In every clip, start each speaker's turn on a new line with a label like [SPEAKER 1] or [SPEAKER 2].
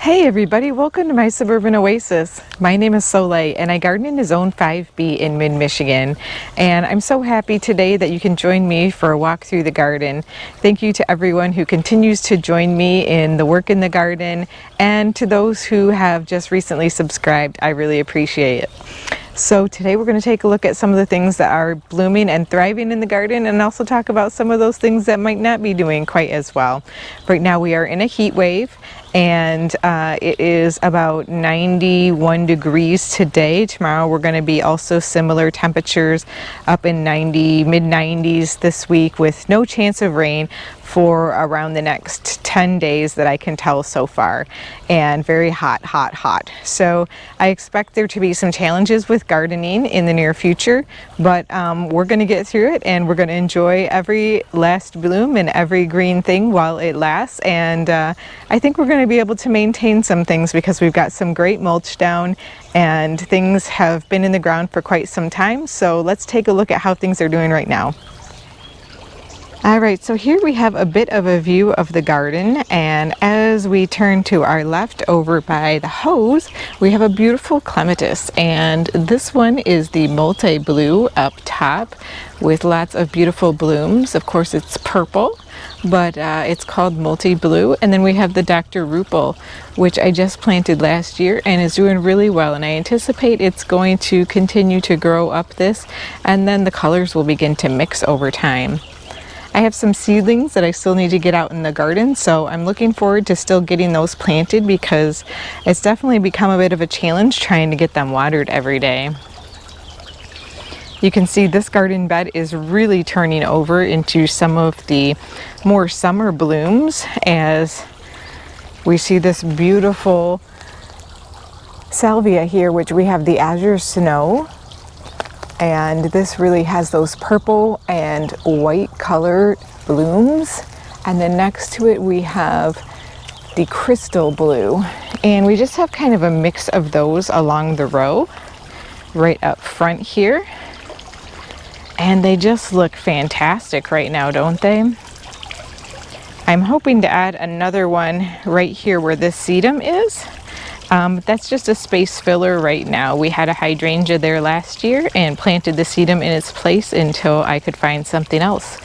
[SPEAKER 1] Hey everybody, welcome to my suburban oasis. My name is Soleil and I garden in Zone 5B in mid-Michigan, and I'm so happy today that you can join me for a walk through the garden. Thank you to everyone who continues to join me in the work in the garden, and to those who have just recently subscribed. I really appreciate it. So today we're going to take a look at some of the things that are blooming and thriving in the garden, and also talk about some of those things that might not be doing quite as well. Right now we are in a heat wave, and it is about 91 degrees today. Tomorrow we're going to be also similar temperatures, up in mid-90s this week, with no chance of rain for around the next 10 days that I can tell so far, and very hot. So I expect there to be some challenges with gardening in the near future, but we're going to get through it, and we're going to enjoy every last bloom and every green thing while it lasts. And I think we're going to be able to maintain some things because we've got some great mulch down and things have been in the ground for quite some time. So let's take a look at how things are doing right now. Alright, so here we have a bit of a view of the garden, and as we turn to our left over by the hose, we have a beautiful clematis, and this one is the multi-blue up top with lots of beautiful blooms. Of course it's purple, but it's called multi-blue. And then we have the Dr. Rupel, which I just planted last year and is doing really well, and I anticipate it's going to continue to grow up this, and then the colors will begin to mix over time. I have some seedlings that I still need to get out in the garden, so I'm looking forward to still getting those planted because it's definitely become a bit of a challenge trying to get them watered every day. You can see this garden bed is really turning over into some of the more summer blooms as we see this beautiful salvia here, which we have the azure snow. And this really has those purple and white colored blooms. And then next to it we have the crystal blue. And we just have kind of a mix of those along the row right up front here. And they just look fantastic right now, don't they? I'm hoping to add another one right here where this sedum is. That's just a space filler right now. We had a hydrangea there last year and planted the sedum in its place until I could find something else.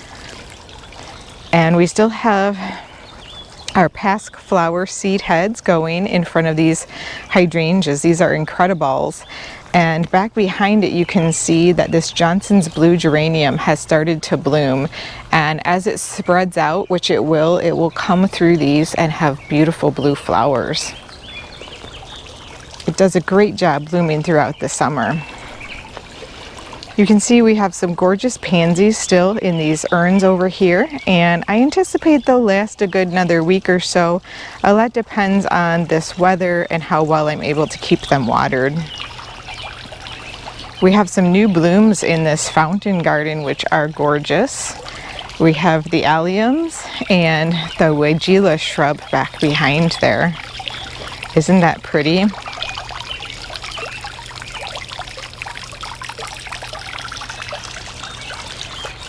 [SPEAKER 1] And we still have our pasque flower seed heads going in front of these hydrangeas. These are incredibles. And back behind it you can see that this Johnson's blue geranium has started to bloom, and as it spreads out, which it will come through these and have beautiful blue flowers. It does a great job blooming throughout the summer. You can see we have some gorgeous pansies still in these urns over here, and I anticipate they'll last a good another week or so. A lot depends on this weather and how well I'm able to keep them watered. We have some new blooms in this fountain garden which are gorgeous. We have the alliums and the weigela shrub back behind there. Isn't that pretty?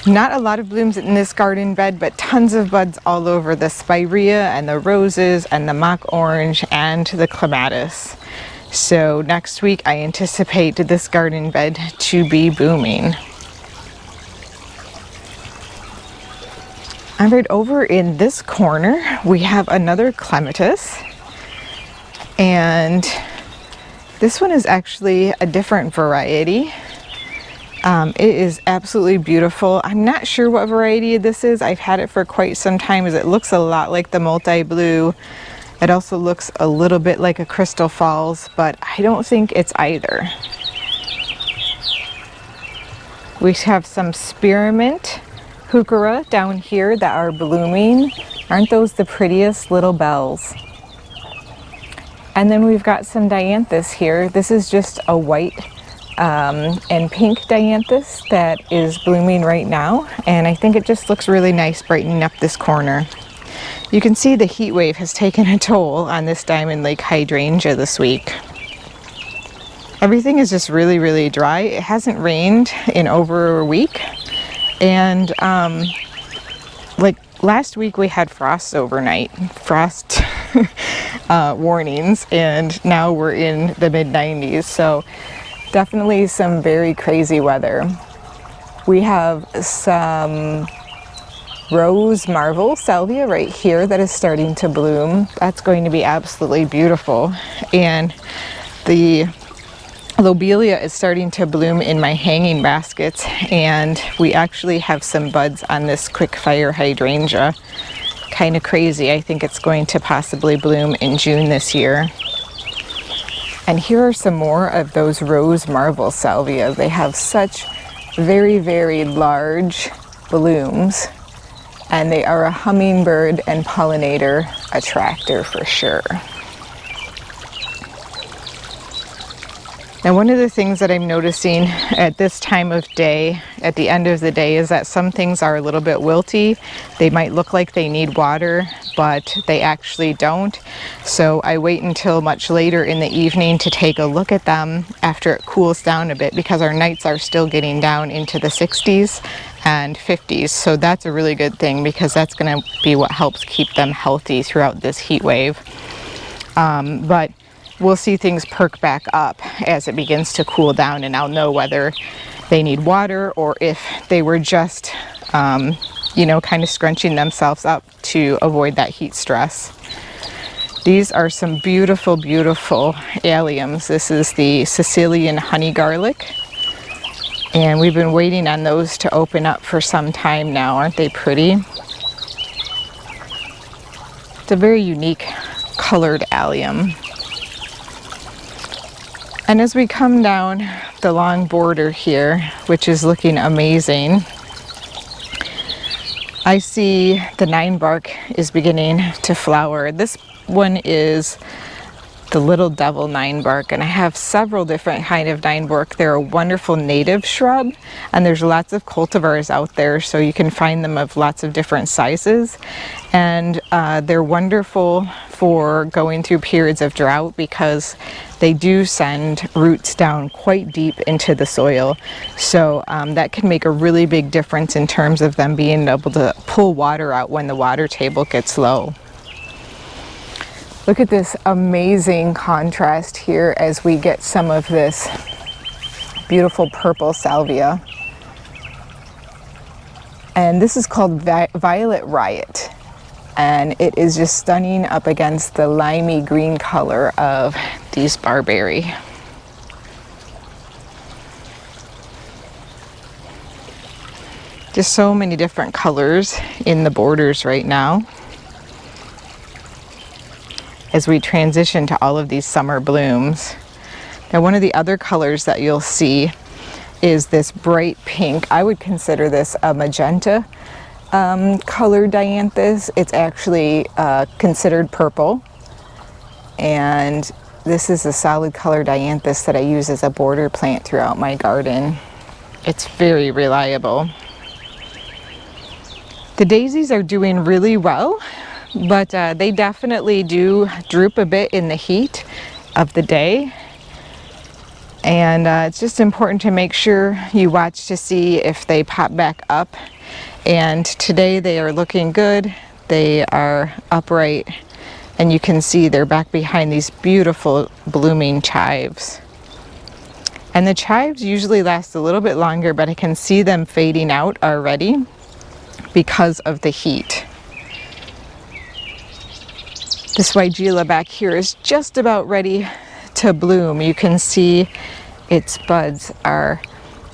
[SPEAKER 1] Not a lot of blooms in this garden bed, but tons of buds all over the spirea and the roses and the mock orange and the clematis. So next week I anticipate this garden bed to be booming. And right over in this corner we have another clematis, and this one is actually a different variety. It is absolutely beautiful. I'm not sure what variety this is. I've had it for quite some time, as it looks a lot like the multi-blue. It also looks a little bit like a Crystal Falls, but I don't think it's either. We have some spearmint heuchera down here that are blooming. Aren't those the prettiest little bells? And then we've got some dianthus here. This is just a white and pink dianthus that is blooming right now, and I think it just looks really nice brightening up this corner. You can see the heat wave has taken a toll on this Diamond Lake hydrangea this week. Everything is just really dry. It hasn't rained in over a week, and like last week we had frost overnight. Frost warnings, and now we're in the mid 90s. So definitely some very crazy weather. We have some rose marvel salvia right here that is starting to bloom. That's going to be absolutely beautiful. And the lobelia is starting to bloom in my hanging baskets, and we actually have some buds on this quick fire hydrangea. Kind of crazy. I think it's going to possibly bloom in June this year. And here are some more of those rose marvel salvia. They have such very, very large blooms, and they are a hummingbird and pollinator attractor for sure. Now, one of the things that I'm noticing at this time of day, at the end of the day, is that some things are a little bit wilty. They might look like they need water, but they actually don't. So I wait until much later in the evening to take a look at them after it cools down a bit, because our nights are still getting down into the 60s and 50s. So that's a really good thing, because that's going to be what helps keep them healthy throughout this heat wave. But we'll see things perk back up as it begins to cool down, and I'll know whether they need water or if they were just, you know, kind of scrunching themselves up to avoid that heat stress. These are some beautiful, beautiful alliums. This is the Sicilian honey garlic, and we've been waiting on those to open up for some time now. Aren't they pretty? It's a very unique colored allium. And as we come down the long border here, which is looking amazing, I see the 9-bark is beginning to flower. This one is the Little Devil 9-bark, and I have several different kind of 9-bark. They're a wonderful native shrub, and there's lots of cultivars out there, so you can find them of lots of different sizes. And they're wonderful for going through periods of drought, because they do send roots down quite deep into the soil. So that can make a really big difference in terms of them being able to pull water out when the water table gets low. Look at this amazing contrast here as we get some of this beautiful purple salvia. And this is called Violet Riot. And it is just stunning up against the limey green color of these barberry. Just so many different colors in the borders right now as we transition to all of these summer blooms. Now, one of the other colors that you'll see is this bright pink. I would consider this a magenta colored dianthus. It's actually considered purple, and this is a solid color dianthus that I use as a border plant throughout my garden. It's very reliable. The daisies are doing really well, but they definitely do droop a bit in the heat of the day. And it's just important to make sure you watch to see if they pop back up. And today they are looking good. They are upright, and you can see they're back behind these beautiful blooming chives. And the chives usually last a little bit longer, but I can see them fading out already because of the heat. This Weigela back here is just about ready to bloom. You can see its buds are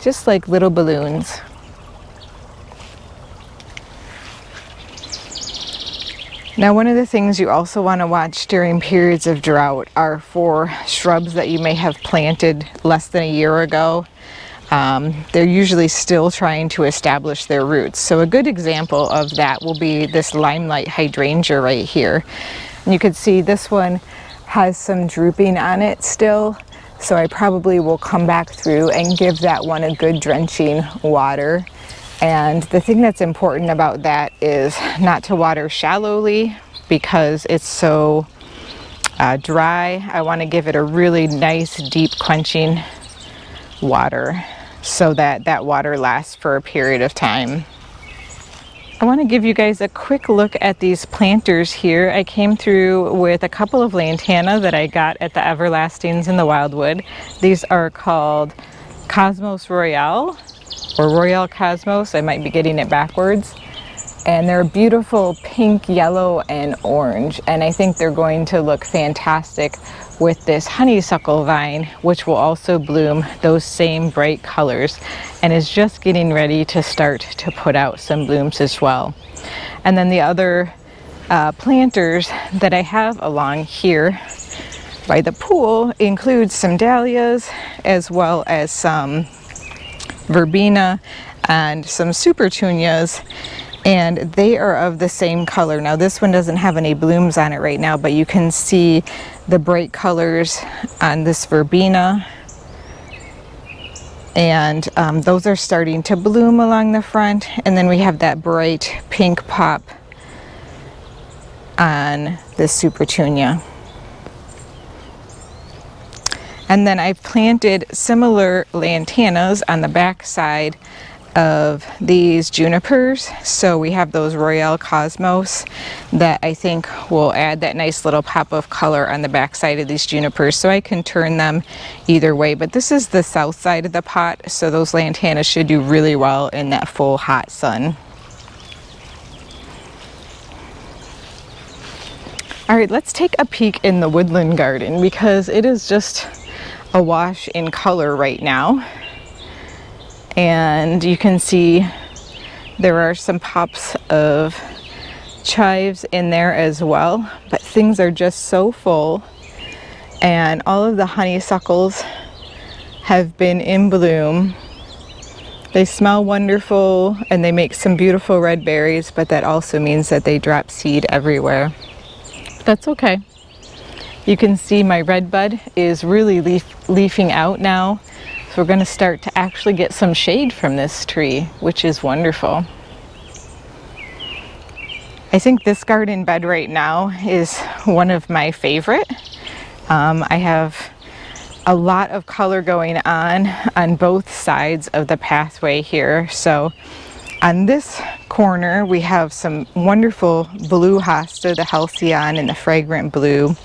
[SPEAKER 1] just like little balloons. Now, one of the things you also want to watch during periods of drought are for shrubs that you may have planted less than a year ago. They're usually still trying to establish their roots. So a good example of that will be this limelight hydrangea right here. And you can see this one has some drooping on it still. So I probably will come back through and give that one a good drenching water. And the thing that's important about that is not to water shallowly because it's so dry. I want to give it a really nice deep quenching water so that that water lasts for a period of time. I want to give you guys a quick look at these planters here. I came through with a couple of lantana that I got at the Everlastings in the Wildwood. These are called Cosmos Royale, or Royale Cosmos. I might be getting it backwards. And they're beautiful pink, yellow, and orange. And I think they're going to look fantastic with this honeysuckle vine, which will also bloom those same bright colors and is just getting ready to start to put out some blooms as well. And then the other planters that I have along here by the pool include some dahlias as well as some verbena and some supertunias, and they are of the same color. Now this one doesn't have any blooms on it right now, but you can see the bright colors on this verbena, and those are starting to bloom along the front. And then we have that bright pink pop on this supertunia. And then I've planted similar lantanas on the back side of these junipers. So we have those Royale Cosmos that I think will add that nice little pop of color on the back side of these junipers, so I can turn them either way. But this is the south side of the pot, so those lantanas should do really well in that full hot sun. All right, let's take a peek in the woodland garden because it is just awash in color right now. And you can see there are some pops of chives in there as well, but things are just so full, and all of the honeysuckles have been in bloom. They smell wonderful and they make some beautiful red berries, but that also means that they drop seed everywhere. That's okay. You can see my red bud is really leafing out now. So we're going to start to actually get some shade from this tree, which is wonderful. I think this garden bed right now is one of my favorite. I have a lot of color going on both sides of the pathway here. So on this corner we have some wonderful blue hosta, the halcyon and the fragrant blue.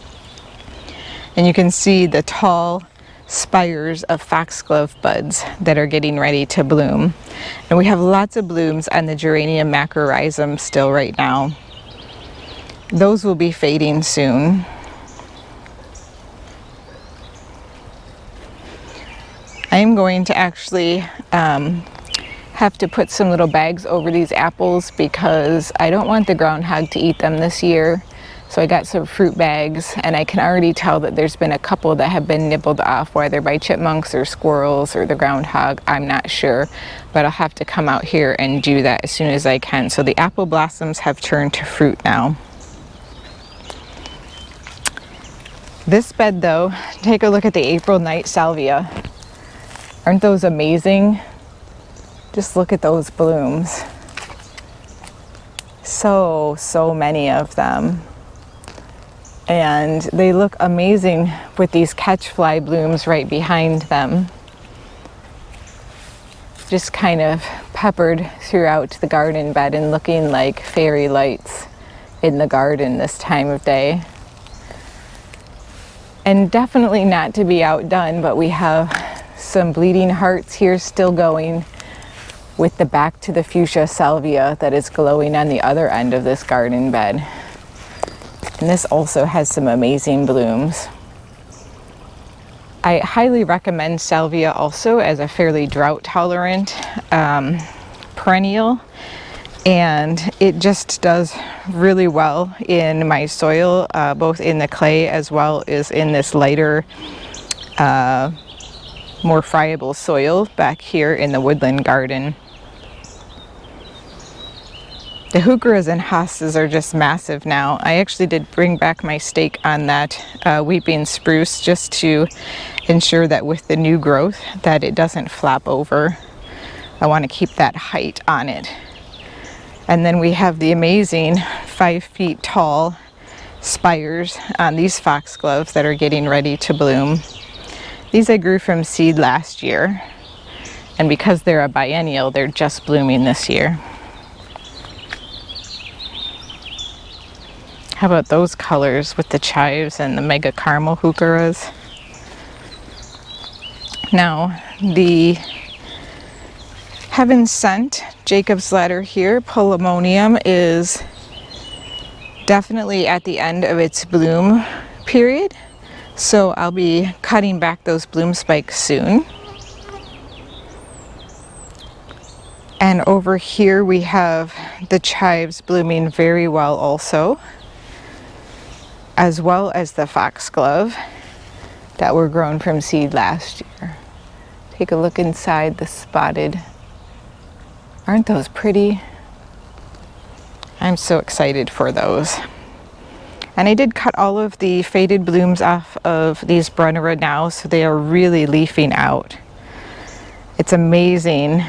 [SPEAKER 1] And you can see the tall spires of foxglove buds that are getting ready to bloom. And we have lots of blooms on the geranium macrorhizum still right now. Those will be fading soon. I am going to actually have to put some little bags over these apples because I don't want the groundhog to eat them this year. So I got some fruit bags, and I can already tell that there's been a couple that have been nibbled off, whether by chipmunks or squirrels or the groundhog, I'm not sure. But I'll have to come out here and do that as soon as I can. So the apple blossoms have turned to fruit now. This bed though, take a look at the April night salvia. Aren't those amazing? Just look at those blooms. So many of them. And they look amazing with these catchfly blooms right behind them. Just kind of peppered throughout the garden bed and looking like fairy lights in the garden this time of day. And definitely not to be outdone, but we have some bleeding hearts here still going with the back to the fuchsia salvia that is glowing on the other end of this garden bed. And this also has some amazing blooms. I highly recommend salvia also as a fairly drought tolerant perennial, and it just does really well in my soil, both in the clay as well as in this lighter, more friable soil back here in the woodland garden. The heucheras and hostas are just massive now. I actually did bring back my stake on that weeping spruce just to ensure that with the new growth that it doesn't flop over. I want to keep that height on it. And then we have the amazing 5 feet tall spires on these foxgloves that are getting ready to bloom. These I grew from seed last year, and because they're a biennial, they're just blooming this year. How about those colors with the chives and the mega caramel heucheras? Now, the Heaven Sent Jacob's Ladder here, Polemonium, is definitely at the end of its bloom period. So I'll be cutting back those bloom spikes soon. And over here we have the chives blooming very well also, as well as the foxglove that were grown from seed last year. Take a look inside the spotted. Aren't those pretty? I'm so excited for those. And I did cut all of the faded blooms off of these Brunnera now, so they are really leafing out. It's amazing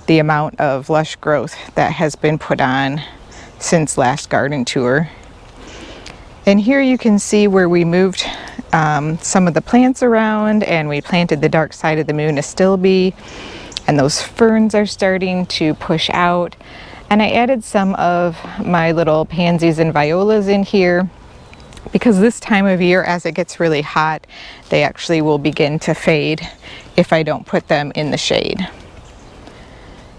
[SPEAKER 1] the amount of lush growth that has been put on since last garden tour. And here you can see where we moved some of the plants around, and we planted the dark side of the moon astilbe, and those ferns are starting to push out. And I added some of my little pansies and violas in here because this time of year, as it gets really hot, they actually will begin to fade if I don't put them in the shade.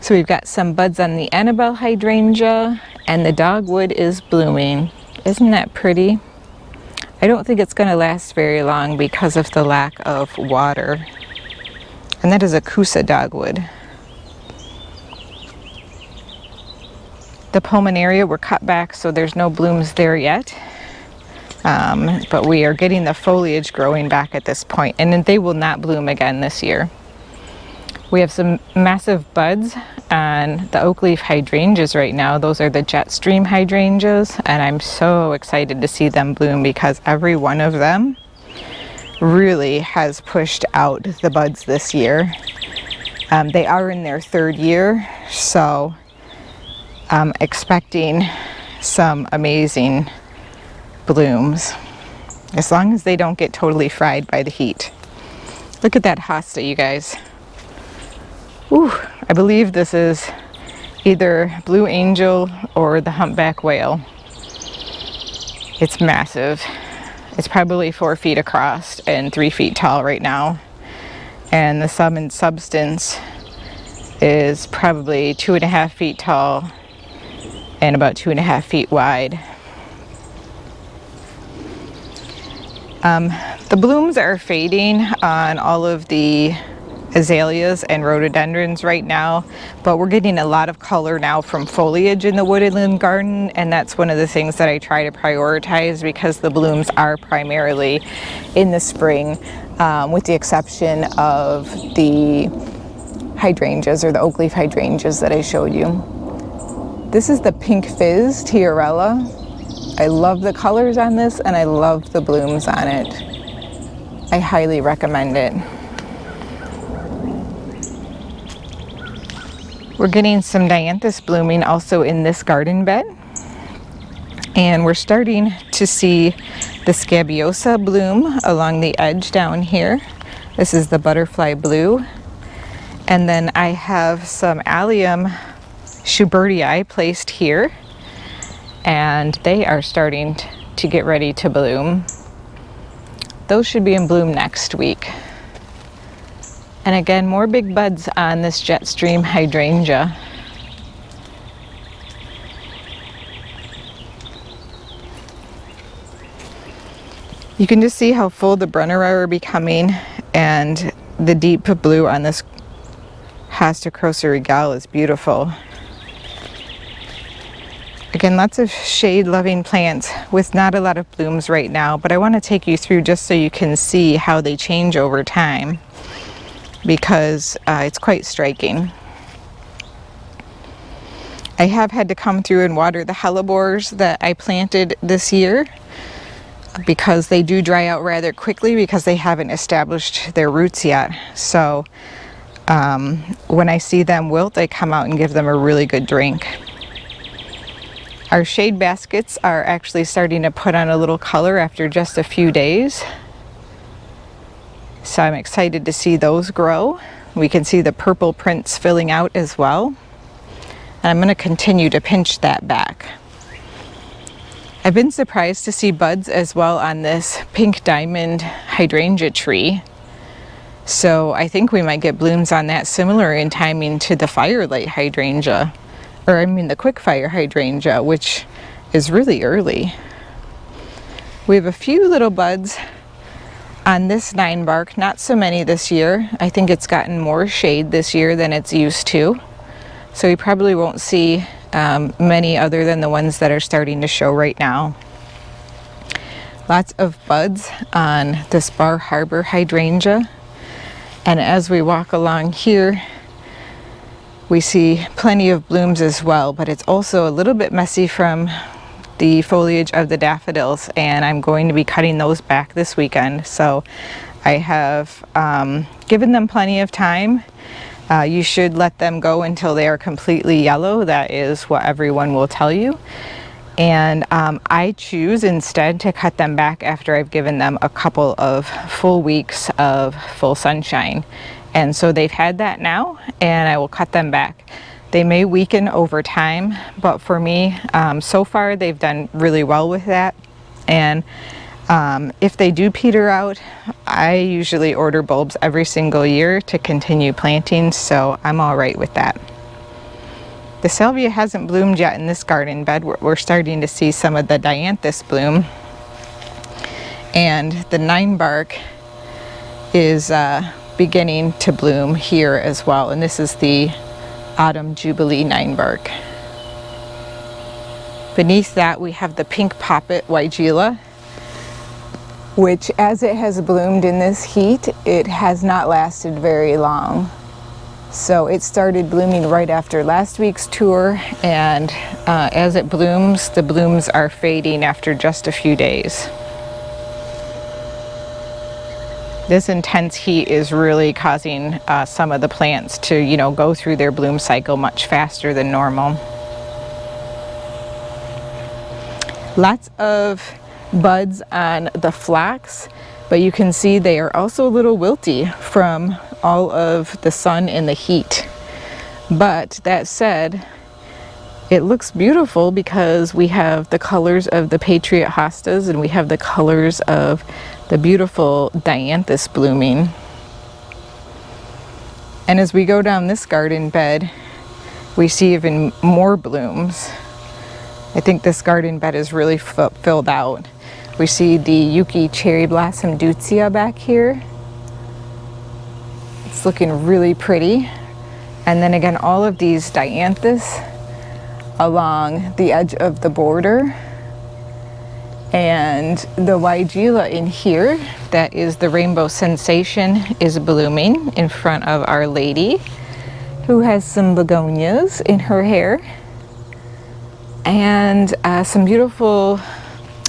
[SPEAKER 1] So we've got some buds on the Annabelle hydrangea, and the dogwood is blooming. Isn't that pretty? I don't think it's going to last very long because of the lack of water. And that is a Kusa dogwood. The pulmonaria were cut back, so there's no blooms there yet. But we are getting the foliage growing back at this point, and they will not bloom again this year. We have some massive buds on the oak leaf hydrangeas right now. Those are the jet stream hydrangeas, and I'm so excited to see them bloom because every one of them really has pushed out the buds this year. They are in their third year, so I'm expecting some amazing blooms, as long as they don't get totally fried by the heat. Look at that hosta, you guys. Ooh, I believe this is either blue angel or the humpback whale. It's massive. It's probably 4 feet across and 3 feet tall right now. And the sum and substance is probably 2.5 feet tall and about 2.5 feet wide. The blooms are fading on all of the azaleas and rhododendrons right now, but we're getting a lot of color now from foliage in the woodland garden, and that's one of the things that I try to prioritize because the blooms are primarily in the spring, with the exception of the hydrangeas, or the oak leaf hydrangeas that I showed you. This is the Pink Fizz Tiarella. I love the colors on this, and I love the blooms on it. I highly recommend it. We're getting some dianthus blooming also in this garden bed. And we're starting to see the scabiosa bloom along the edge down here. This is the butterfly blue. And then I have some allium schubertii placed here. And they are starting to get ready to bloom. Those should be in bloom next week. And again, more big buds on this jet stream hydrangea. You can just see how full the Brunnera are becoming, and the deep blue on this Hosta Crosa Regal is beautiful. Again, lots of shade-loving plants with not a lot of blooms right now, but I want to take you through just so you can see how they change over time, because it's quite striking. I have had to come through and water the hellebores that I planted this year because they do dry out rather quickly because they haven't established their roots yet. So when I see them wilt, I come out and give them a really good drink. Our shade baskets are actually starting to put on a little color after just a few days. So I'm excited to see those grow. We can see the purple prints filling out as well. And I'm going to continue to pinch that back. I've been surprised to see buds as well on this pink diamond hydrangea tree. So I think we might get blooms on that, similar in timing to the firelight hydrangea, or I mean the quick fire hydrangea, which is really early. We have a few little buds on this 9-bark, not so many this year. I think it's gotten more shade this year than it's used to. So we probably won't see many other than the ones that are starting to show right now. Lots of buds on this Bar Harbor hydrangea. And as we walk along here, we see plenty of blooms as well, but it's also a little bit messy from the foliage of the daffodils, and I'm going to be cutting those back this weekend. So I have given them plenty of time. You should let them go until they are completely yellow. That is what everyone will tell you. And I choose instead to cut them back after I've given them a couple of full weeks of full sunshine. And so they've had that now, and I will cut them back. They may weaken over time, but for me, so far they've done really well with that. And if they do peter out, I usually order bulbs every single year to continue planting, so I'm all right with that. The salvia hasn't bloomed yet in this garden bed. We're starting to see some of the dianthus bloom. And the 9-bark is beginning to bloom here as well. And this is the Autumn Jubilee 9-bark. Beneath that we have the pink poppet weigela, which, as it has bloomed in this heat, it has not lasted very long. So it started blooming right after last week's tour, and as it blooms, the blooms are fading after just a few days. This intense heat is really causing some of the plants to, go through their bloom cycle much faster than normal. Lots of buds on the phlox, but you can see they are also a little wilty from all of the sun and the heat. But that said, it looks beautiful because we have the colors of the Patriot hostas and we have the colors of the beautiful dianthus blooming. And as we go down this garden bed, we see even more blooms. I think this garden bed is really filled out. We see the Yuki cherry blossom deutzia back here. It's looking really pretty. And then again, all of these dianthus along the edge of the border. And the weigela in here, that is the Rainbow Sensation, is blooming in front of Our Lady, who has some begonias in her hair. And some beautiful,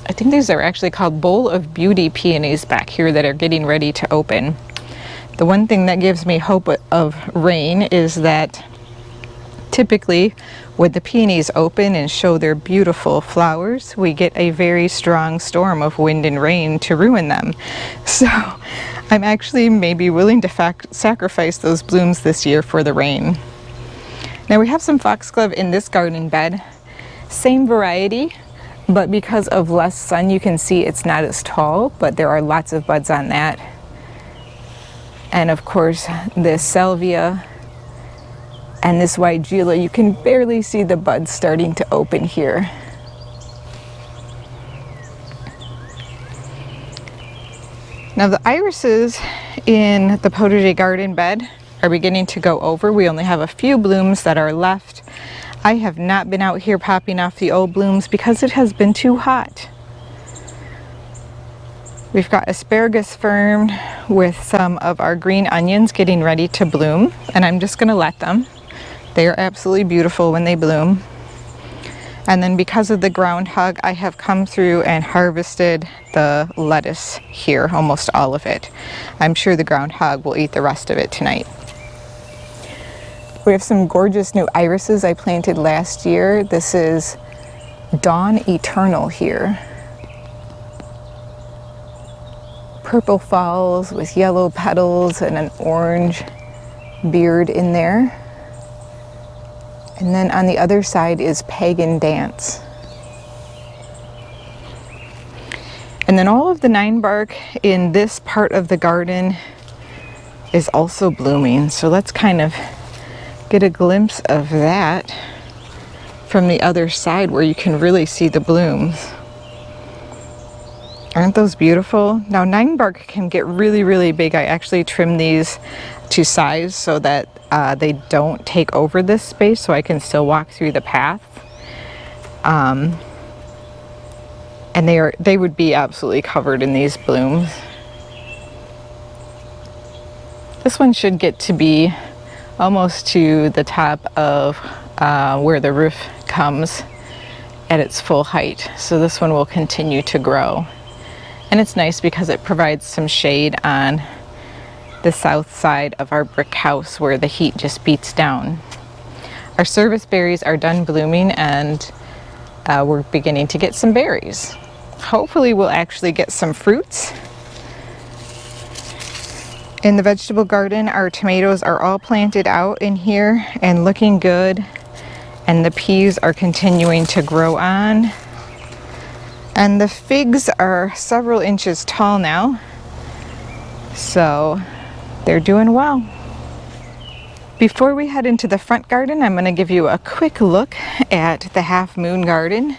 [SPEAKER 1] I think these are actually called Bowl of Beauty peonies back here that are getting ready to open. The one thing that gives me hope of rain is that typically when the peonies open and show their beautiful flowers, we get a very strong storm of wind and rain to ruin them. So I'm actually maybe willing to sacrifice those blooms this year for the rain. Now we have some foxglove in this garden bed. Same variety, but because of less sun, you can see it's not as tall, but there are lots of buds on that. And of course, this salvia and this weigela, you can barely see the buds starting to open here. Now the irises in the potager garden bed are beginning to go over. We only have a few blooms that are left. I have not been out here popping off the old blooms because it has been too hot. We've got asparagus fern with some of our green onions getting ready to bloom, and I'm just going to let them. They are absolutely beautiful when they bloom. And then because of the groundhog, I have come through and harvested the lettuce here, almost all of it. I'm sure the groundhog will eat the rest of it tonight. We have some gorgeous new irises I planted last year. This is Dawn Eternal here. Purple falls with yellow petals and an orange beard in there. And then on the other side is Pagan Dance. And then all of the 9-bark in this part of the garden is also blooming. So let's kind of get a glimpse of that from the other side where you can really see the blooms. Aren't those beautiful? Now 9-bark can get really, really big. I actually trim these to size so that they don't take over this space, so I can still walk through the path. And they would be absolutely covered in these blooms. This one should get to be almost to the top of where the roof comes at its full height. So this one will continue to grow. And it's nice because it provides some shade on the south side of our brick house where the heat just beats down. Our service berries are done blooming, and we're beginning to get some berries. Hopefully we'll actually get some fruits. In the vegetable garden, our tomatoes are all planted out in here and looking good, and the peas are continuing to grow on. And the figs are several inches tall now, so they're doing well. Before we head into the front garden, I'm going to give you a quick look at the half moon garden.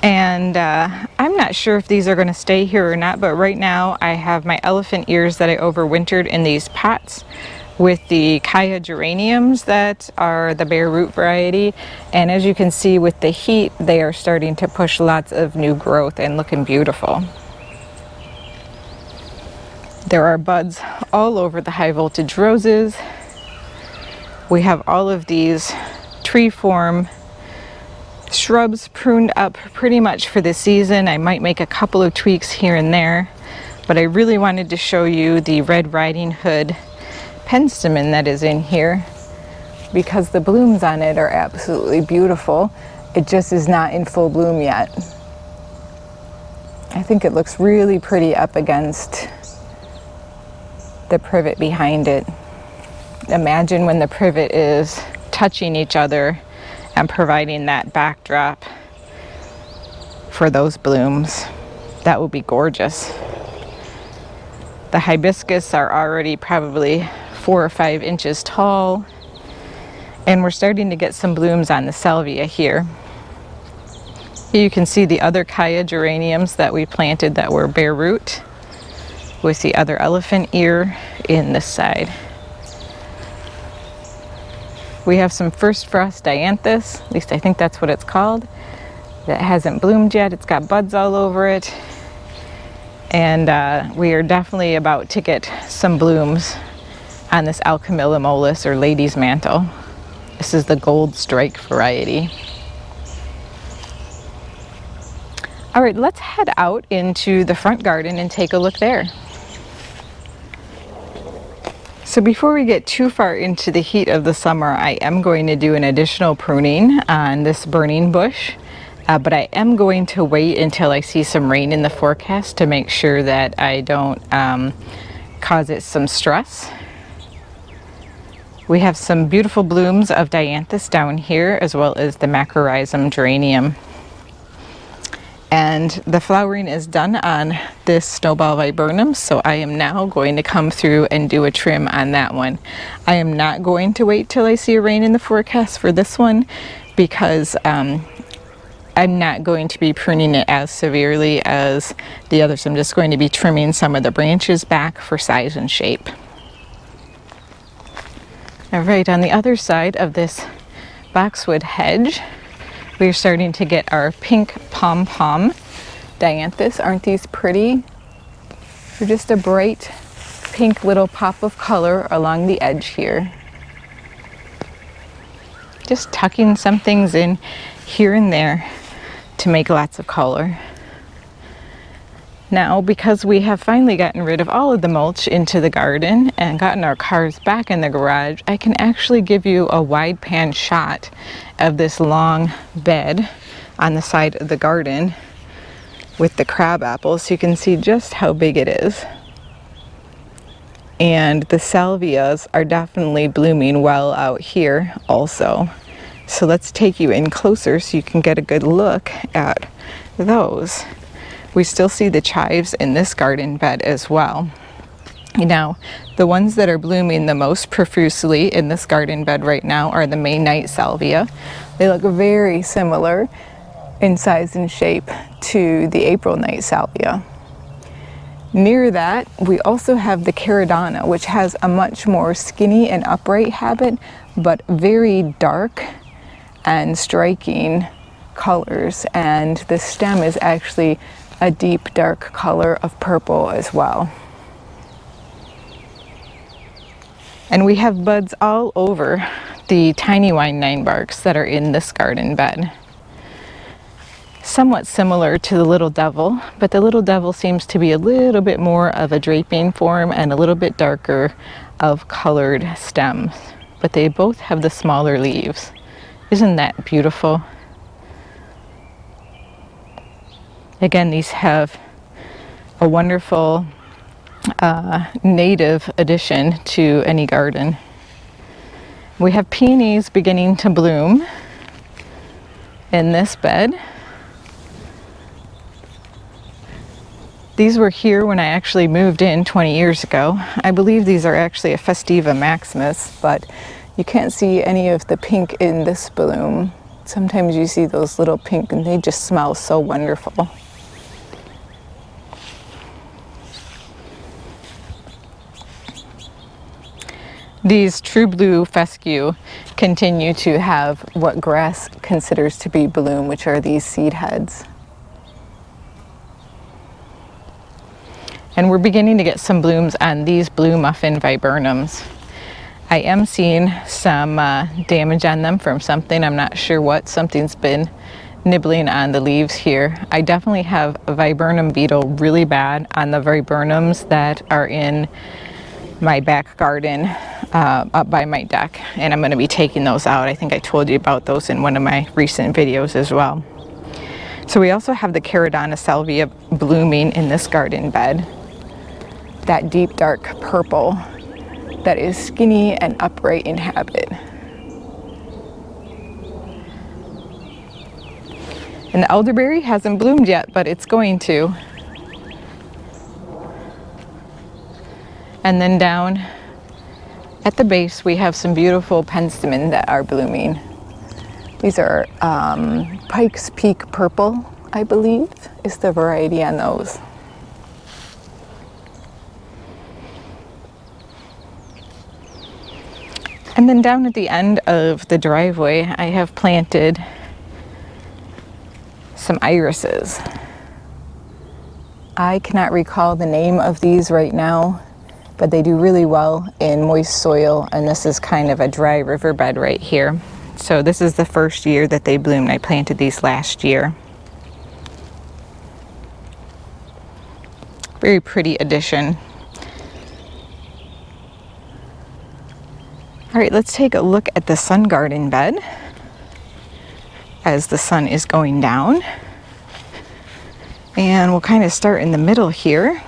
[SPEAKER 1] And I'm not sure if these are going to stay here or not, but right now I have my elephant ears that I overwintered in these pots with the Kaya geraniums that are the bare root variety. And as you can see with the heat, they are starting to push lots of new growth and looking beautiful. There are buds all over the high voltage roses. We have all of these tree form shrubs pruned up pretty much for the season. I might make a couple of tweaks here and there, but I really wanted to show you the Red Riding Hood penstemon that is in here because the blooms on it are absolutely beautiful. It just is not in full bloom yet. I think it looks really pretty up against the privet behind it. Imagine when the privet is touching each other and providing that backdrop for those blooms. That will be gorgeous. The hibiscus are already probably 4 or 5 inches tall, and we're starting to get some blooms on the salvia here. Here you can see the other Kaya geraniums that we planted that were bare root, with the other elephant ear in this side. We have some first frost dianthus, at least I think that's what it's called, that hasn't bloomed yet. It's got buds all over it. And we are definitely about to get some blooms on this Alchemilla mollis, or lady's mantle. This is the gold strike variety. All right, let's head out into the front garden and take a look there. So before we get too far into the heat of the summer, I am going to do an additional pruning on this burning bush, but I am going to wait until I see some rain in the forecast to make sure that I don't cause it some stress. We have some beautiful blooms of dianthus down here, as well as the macrorhizum geranium. And the flowering is done on this snowball viburnum, so I am now going to come through and do a trim on that one. I am not going to wait till I see a rain in the forecast for this one, because I'm not going to be pruning it as severely as the others. I'm just going to be trimming some of the branches back for size and shape. All right, on the other side of this boxwood hedge, we're starting to get our pink pom-pom dianthus. Aren't these pretty? They're just a bright pink little pop of color along the edge here. Just tucking some things in here and there to make lots of color. Now, because we have finally gotten rid of all of the mulch into the garden and gotten our cars back in the garage, I can actually give you a wide pan shot of this long bed on the side of the garden with the crab apples, so you can see just how big it is. And the salvias are definitely blooming well out here also. So let's take you in closer so you can get a good look at those. We still see the chives in this garden bed as well. Now, the ones that are blooming the most profusely in this garden bed right now are the May night salvia. They look very similar in size and shape to the April night salvia. Near that, we also have the caradonna, which has a much more skinny and upright habit, but very dark and striking colors. And the stem is actually a deep dark color of purple as well. And we have buds all over the tiny wine ninebarks that are in this garden bed. Somewhat similar to the little devil, but the little devil seems to be a little bit more of a draping form and a little bit darker of colored stems. But they both have the smaller leaves. Isn't that beautiful? Again, these have a wonderful native addition to any garden. We have peonies beginning to bloom in this bed. These were here when I actually moved in 20 years ago. I believe these are actually a Festiva Maximus, but you can't see any of the pink in this bloom. Sometimes you see those little pink and they just smell so wonderful. These true blue fescue continue to have what grass considers to be bloom, which are these seed heads. And we're beginning to get some blooms on these blue muffin viburnums. I am seeing some damage on them from something. I'm not sure what. Something's been nibbling on the leaves here. I definitely have a viburnum beetle really bad on the viburnums that are in my back garden up by my deck, and I'm going to be taking those out. I think I told you about those in one of my recent videos as well. So we also have the caradonna salvia blooming in this garden bed. That deep dark purple that is skinny and upright in habit. And the elderberry hasn't bloomed yet, but it's going to. And then down at the base we have some beautiful penstemon that are blooming. These are Pike's Peak Purple, I believe, is the variety on those. And then down at the end of the driveway, I have planted some irises. I cannot recall the name of these right now, but they do really well in moist soil, and this is kind of a dry riverbed right here. So this is the first year that they bloomed. I planted these last year. Very pretty addition. All right, let's take a look at the sun garden bed as the sun is going down. And we'll kind of start in the middle here.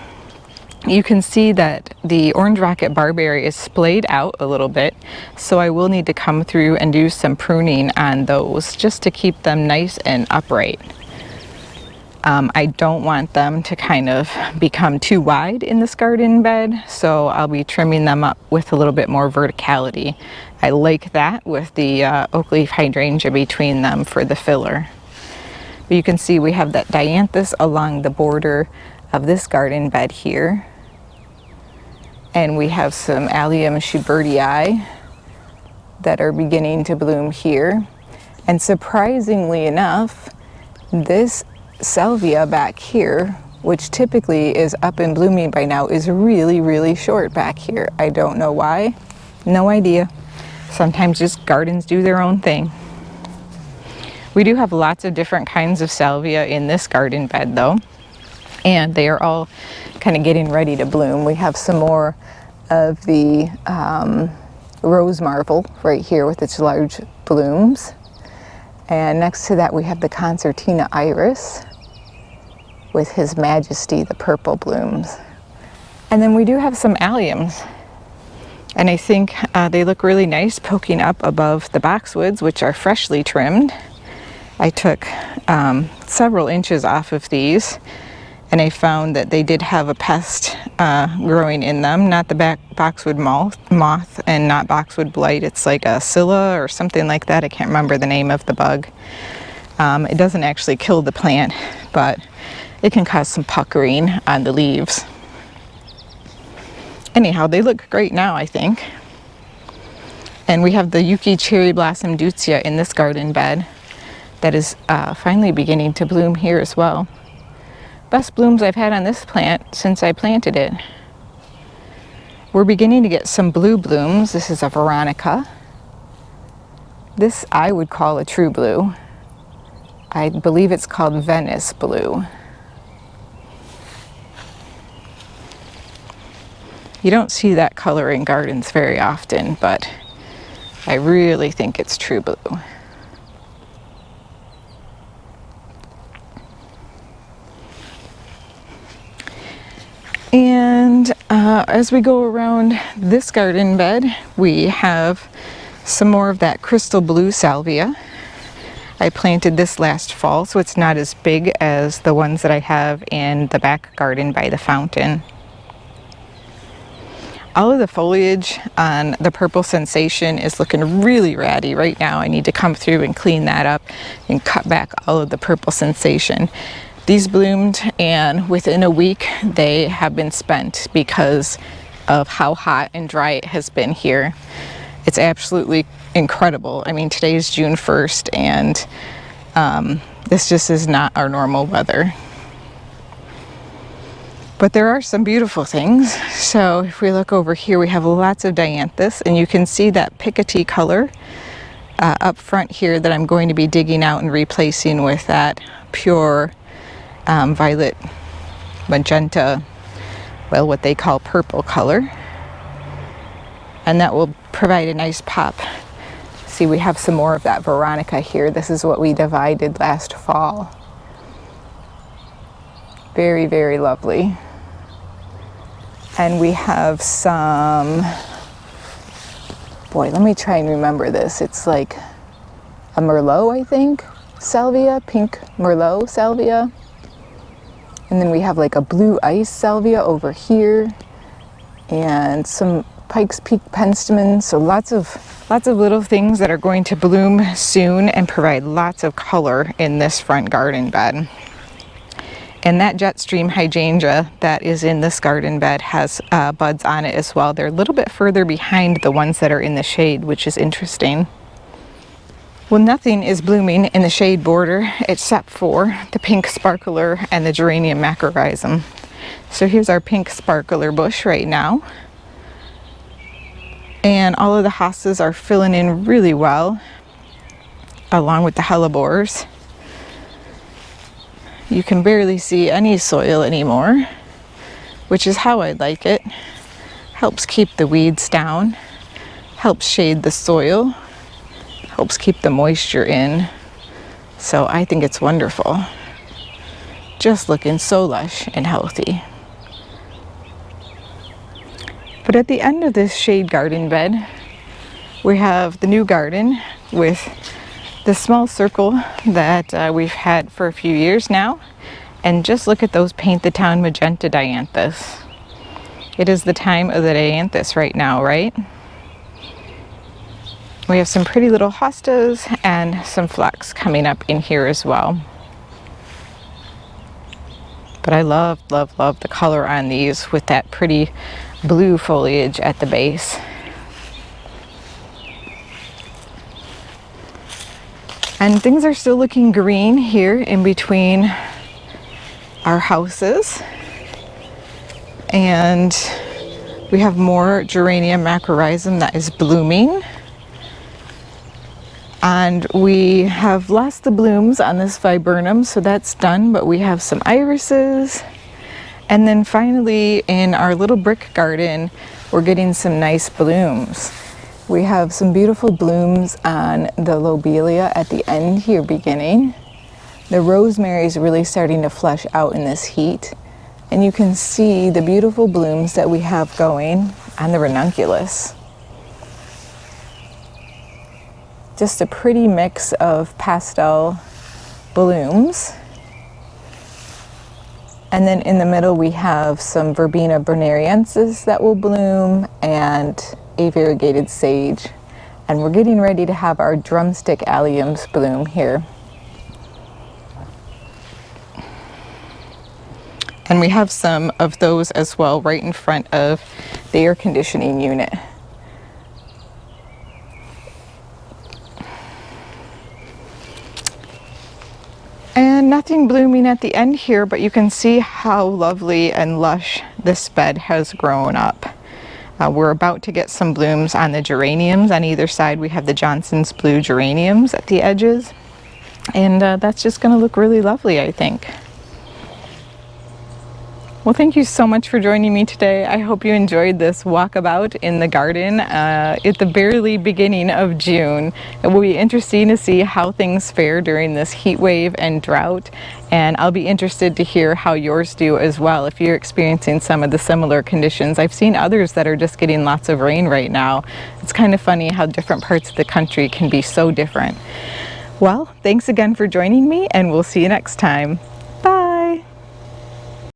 [SPEAKER 1] You can see that the orange rocket barberry is splayed out a little bit, so I will need to come through and do some pruning on those just to keep them nice and upright. I don't want them to kind of become too wide in this garden bed, so I'll be trimming them up with a little bit more verticality. I like that with the oak leaf hydrangea between them for the filler. But you can see we have that dianthus along the border of this garden bed here. And we have some Allium schubertii that are beginning to bloom here. And surprisingly enough, this salvia back here, which typically is up and blooming by now, is really, really short back here. I don't know why. No idea. Sometimes just gardens do their own thing. We do have lots of different kinds of salvia in this garden bed though, and they are all kind of getting ready to bloom. We have some more of the rose marvel right here with its large blooms. And next to that we have the concertina iris with His Majesty, the purple blooms. And then we do have some alliums. And I think they look really nice poking up above the boxwoods, which are freshly trimmed. I took several inches off of these and I found that they did have a pest growing in them, not the boxwood moth and not boxwood blight. It's like a scilla or something like that. I can't remember the name of the bug. It doesn't actually kill the plant, but it can cause some puckering on the leaves. Anyhow, they look great now, I think. And we have the Yuki cherry blossom deutzia in this garden bed that is finally beginning to bloom here as well. Best blooms I've had on this plant since I planted it. We're beginning to get some blue blooms. This is a Veronica. This I would call a true blue. I believe it's called Venice blue. You don't see that color in gardens very often, but I really think it's true blue. And as we go around this garden bed, we have some more of that crystal blue salvia. I planted this last fall, so it's not as big as the ones that I have in the back garden by the fountain. All of the foliage on the purple sensation is looking really ratty right now. I need to come through and clean that up and cut back all of the purple sensation. These bloomed, and within a week they have been spent because of how hot and dry it has been here. It's absolutely incredible. I mean, today's June 1st, and this just is not our normal weather. But there are some beautiful things. So if we look over here, we have lots of dianthus, and you can see that picotee color up front here that I'm going to be digging out and replacing with that pure violet, magenta, well, what they call purple color. And that will provide a nice pop. See, we have some more of that Veronica here. This is what we divided last fall. Very, very lovely. And we have some, boy, let me try and remember this. It's like a Merlot, I think, salvia, pink Merlot salvia. And then we have like a blue ice salvia over here, and some Pikes Peak penstemon. So lots of little things that are going to bloom soon and provide lots of color in this front garden bed. And that Jetstream hydrangea that is in this garden bed has buds on it as well. They're a little bit further behind the ones that are in the shade, which is interesting. Well, nothing is blooming in the shade border except for the pink sparkler and the geranium macrorrhizum. So here's our pink sparkler bush right now. And all of the hostas are filling in really well, along with the hellebores. You can barely see any soil anymore, which is how I like it. Helps keep the weeds down, helps shade the soil, helps keep the moisture in. So I think it's wonderful. Just looking so lush and healthy. But at the end of this shade garden bed, we have the new garden with the small circle that we've had for a few years now. And just look at those paint the town magenta dianthus. It is the time of the dianthus right now, right? We have some pretty little hostas and some phlox coming up in here as well. But I love, love, love the color on these with that pretty blue foliage at the base. And things are still looking green here in between our houses. And we have more geranium macrorrhizum that is blooming. And we have lost the blooms on this viburnum, so that's done, but we have some irises. And then finally, in our little brick garden, we're getting some nice blooms. We have some beautiful blooms on the lobelia at the end here beginning. The rosemary is really starting to flush out in this heat. And you can see the beautiful blooms that we have going on the ranunculus. Just a pretty mix of pastel blooms. And then in the middle we have some Verbena bonariensis that will bloom and a variegated sage. And we're getting ready to have our drumstick alliums bloom here. And we have some of those as well right in front of the air conditioning unit. And nothing blooming at the end here, but you can see how lovely and lush this bed has grown up. We're about to get some blooms on the geraniums. On either side we have the Johnson's blue geraniums at the edges. And that's just going to look really lovely, I think. Well, thank you so much for joining me today. I hope you enjoyed this walkabout in the garden at the barely beginning of June. It will be interesting to see how things fare during this heat wave and drought, and I'll be interested to hear how yours do as well if you're experiencing some of the similar conditions. I've seen others that are just getting lots of rain right now. It's kind of funny how different parts of the country can be so different. Well, thanks again for joining me, and we'll see you next time.